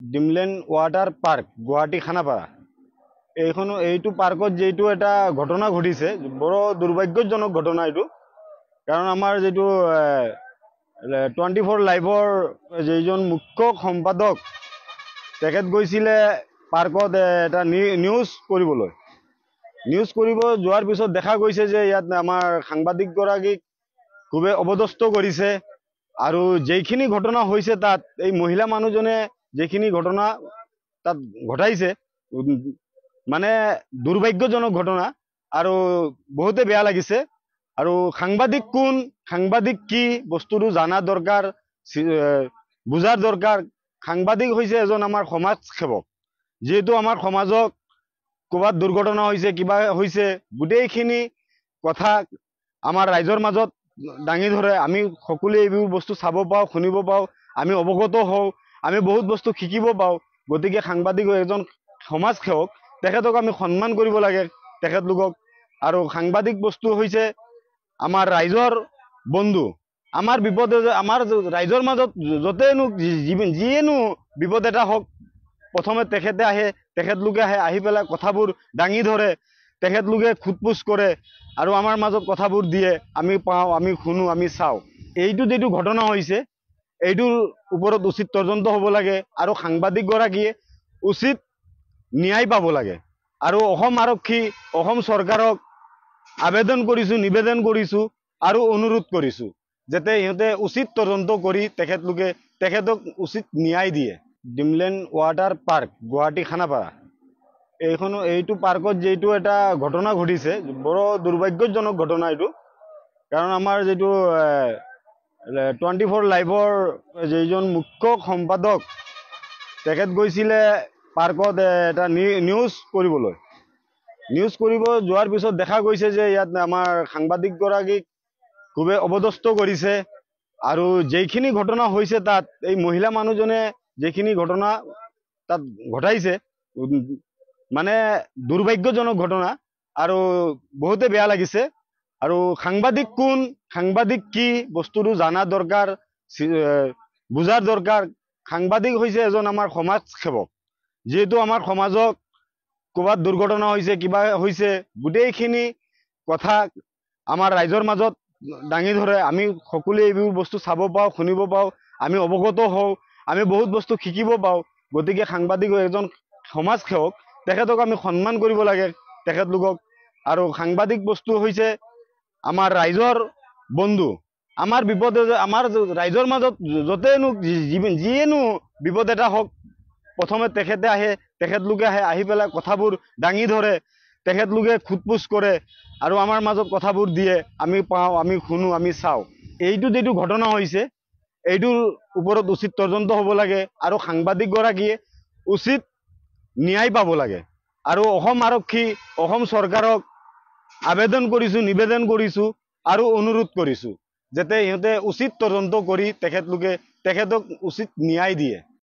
ডিমলেন water park Guwahati Khanapara এইটো পাৰ্কত যেইটো এটা ঘটনা ঘটিছে বড় দুৰ্ভাগ্যজনক ঘটনা এইটো কাৰণ আমাৰ যেটো 24 লাইভৰ যেইজন মুখ্য সম্পাদক তেখেত গৈছিলে পাৰ্কত এটা নিউজ কৰিব যোৱাৰ পিছত দেখা গৈছে যে ইয়াত আমাৰ সাংবাদিক গৰাকীক খুবে অবদস্ত কৰিছে আৰু যেইখিনি ঘটনা হৈছে তাত এই মহিলা মানুহজনে যেখিনি ঘটনা তাত ঘটাইছে মানে দুৰ্ভাগ্যজনক ঘটনা আৰু বহুতে বেয়া লাগিছে আৰু সাংবাদিক কোন সাংবাদিক কি বস্তুটো জানা দৰকাৰ বুজাৰ দৰকাৰ সাংবাদিক হৈছে এজন আমাৰ সমাজ সেৱক যেহেতু আমাৰ সমাজক ক'বাত দুৰ্ঘটনা হৈছে কিবা হৈছে গোটেইখিনি কথা আমাৰ ৰাইজৰ মাজত দাঙি ধৰে আমি সকলোৱে এইবোৰ বস্তু চাব পাওঁ শুনিব পাওঁ আমি অৱগত হওঁ আমি বহুত বস্তু শিকিব পাওঁ গতিকে সাংবাদিক এজন সমাজ সেৱক তেখেতক আমি সন্মান কৰিব লাগে তেখেতলোকক আৰু সাংবাদিক বস্তু হৈছে আমাৰ ৰাইজৰ বন্ধু আমাৰ বিপদ আমাৰ ৰাইজৰ মাজত যতেনো যিয়েনো বিপদ এটা হওক প্ৰথমে তেখেতে আহে তেখেতলোকে আহি পেলাই কথাবোৰ দাঙি ধৰে তেখেতলোকে খুদপুচ কৰে আৰু আমাৰ মাজত কথাবোৰ দিয়ে আমি পাওঁ আমি শুনো আমি চাওঁ এইটো যেটো ঘটনা হৈছে এইটোৰ ওপৰত উচিত তদন্ত হ'ব লাগে আৰু সাংবাদিক গৰাকীয়ে উচিত ন্যায় পাব লাগে আৰু অসম আৰক্ষী অসম চৰকাৰক আবেদন কৰিছোঁ নিবেদন কৰিছোঁ আৰু অনুৰোধ কৰিছোঁ যাতে ইহঁতে উচিত তদন্ত কৰি তেখেতক উচিত ন্যায় দিয়ে ডিমলেন ওয়াটাৰ পাৰ্ক গুৱাহাটী খানাপাৰা এইটো পাৰ্কত যেইটো এটা ঘটনা ঘটিছে বড় দুৰ্ভাগ্যজনক ঘটনা এইটো কাৰণ আমাৰ যেটো 24 লাইভৰ যেইজন মুখ্য সম্পাদক তেখেত গৈছিলে পাৰ্কত এটা নিউজ কৰিব যোৱাৰ পিছত দেখা গৈছে যে ইয়াত আমাৰ সাংবাদিক গৰাকীক খুবে অবদস্ত কৰিছে আৰু যেইখিনি ঘটনা হৈছে তাত এই মহিলা মানুহজনে যেখিনি ঘটনা তাত ঘটাইছে মানে দুৰ্ভাগ্যজনক ঘটনা আৰু বহুতে বেয়া লাগিছে আৰু সাংবাদিক কোন সাংবাদিক কি বস্তুটো জানা দৰকাৰ বুজাৰ দৰকাৰ সাংবাদিক হৈছে এজন আমাৰ সমাজ সেৱক যেহেতু আমাৰ সমাজক ক'বাত দুৰ্ঘটনা হৈছে কিবা হৈছে গোটেইখিনি কথা আমাৰ ৰাইজৰ মাজত দাঙি ধৰে আমি সকলোৱে এইবোৰ বস্তু চাব পাওঁ শুনিব পাওঁ আমি অৱগত হওঁ আমি বহুত বস্তু শিকিব পাওঁ গতিকে সাংবাদিক এজন সমাজ সেৱক তেখেতক আমি সন্মান কৰিব লাগে তেখেতলোকক আৰু সাংবাদিক বস্তু হৈছে আমাৰ ৰাইজৰ বন্ধু আমাৰ বিপদ আমাৰ ৰাইজৰ মাজত যতেনো যিয়েনো বিপদ এটা হওক প্ৰথমে তেখেতে আহে তেখেতলোকে আহি পেলাই কথাবোৰ দাঙি ধৰে তেখেতলোকে খুদপুচ কৰে আৰু আমাৰ মাজত কথাবোৰ দিয়ে আমি পাওঁ আমি শুনো আমি চাওঁ এইটো যেটো ঘটনা হৈছে এইটোৰ ওপৰত উচিত তদন্ত হ'ব লাগে আৰু সাংবাদিক গৰাকীয়ে উচিত ন্যায় পাব লাগে আৰু অসম আৰক্ষী অসম চৰকাৰক আবেদন কৰিছোঁ নিবেদন কৰিছোঁ আৰু অনুৰোধ কৰিছোঁ যাতে ইহঁতে উচিত তদন্ত কৰি তেখেতক উচিত ন্যায় দিয়ে।